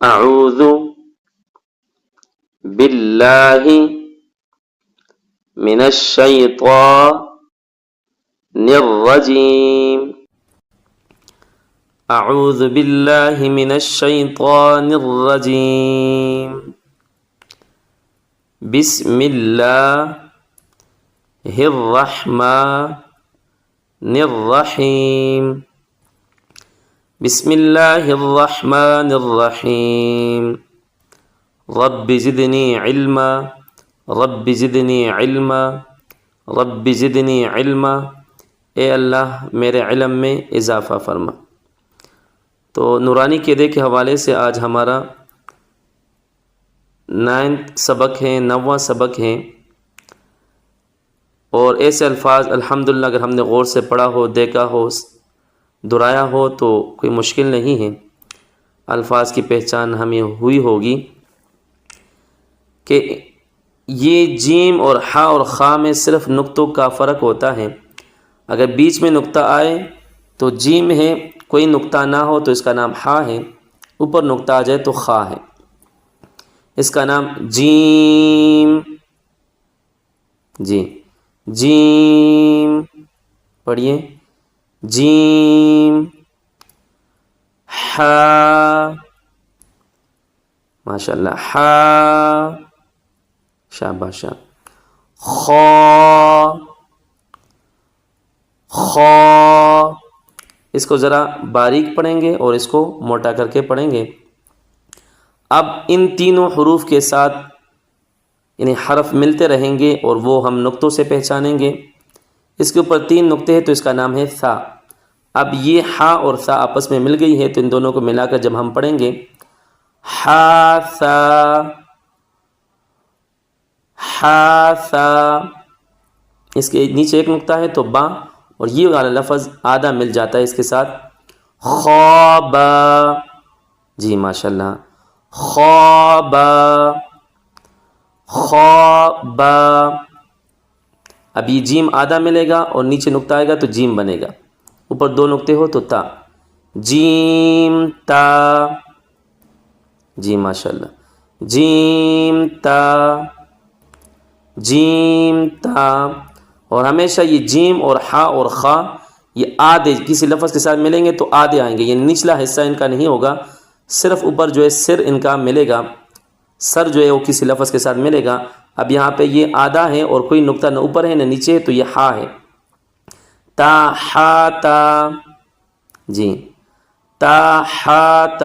أعوذ بالله من الشيطان الرجيم. أعوذ بالله من الشيطان الرجيم. بسم الله الرحمن الرحيم. بسم الله الرحمن الرحيم. رب زدني علما رب زدنی علما رب زدنی علما، اے اللہ میرے علم میں اضافہ فرما۔ تو نورانی قیدے کے حوالے سے آج ہمارا 9واں سبق ہے، اور ایسے الفاظ الحمدللہ اگر ہم نے غور سے پڑھا ہو، دیکھا ہو، دہرایا ہو تو کوئی مشکل نہیں ہے، الفاظ کی پہچان ہمیں ہوئی ہوگی کہ یہ جیم اور ہا اور خا میں صرف نقطوں کا فرق ہوتا ہے۔ اگر بیچ میں نقطہ آئے تو جیم ہے، کوئی نقطہ نہ ہو تو اس کا نام ہا ہے، اوپر نقطہ آ جائے تو خا ہے، اس کا نام جیم۔ جی جیم پڑھیے، جیم ہا، ماشاءاللہ، ہا، شاباش، خا، خا، اس کو ذرا باریک پڑھیں گے اور اس کو موٹا کر کے پڑھیں گے۔ اب ان تینوں حروف کے ساتھ یعنی حرف ملتے رہیں گے اور وہ ہم نقطوں سے پہچانیں گے۔ اس کے اوپر 3 نقطے ہیں تو اس کا نام ہے ثا۔ اب یہ ہا اور ثا آپس میں مل گئی ہے تو ان دونوں کو ملا کر جب ہم پڑھیں گے ہا ثا، ہا ثا، اس کے نیچے ایک نقطہ ہے تو با، اور یہ والا لفظ آدھا مل جاتا ہے اس کے ساتھ، خوابا۔ جی ماشاءاللہ، خوابا، خوابا۔ اب یہ جیم آدھا ملے گا اور نیچے نقطہ آئے گا تو جیم بنے گا، اوپر 2 نقطے ہو تو تا، جیم تا۔ جی ماشاءاللہ، جیم تا، جیم تا۔ اور ہمیشہ یہ جیم اور ہا اور خا یہ آدھے کسی لفظ کے ساتھ ملیں گے تو آدھے آئیں گے، یعنی نچلا حصہ ان کا نہیں ہوگا، صرف اوپر جو ہے سر ان کا ملے گا، سر جو ہے وہ کسی لفظ کے ساتھ ملے گا۔ اب یہاں پہ یہ آدھا ہے اور کوئی نقطہ نہ اوپر ہے نہ نیچے ہے تو یہ ہا ہے، تا ہا تا۔ جی تا ہا تا،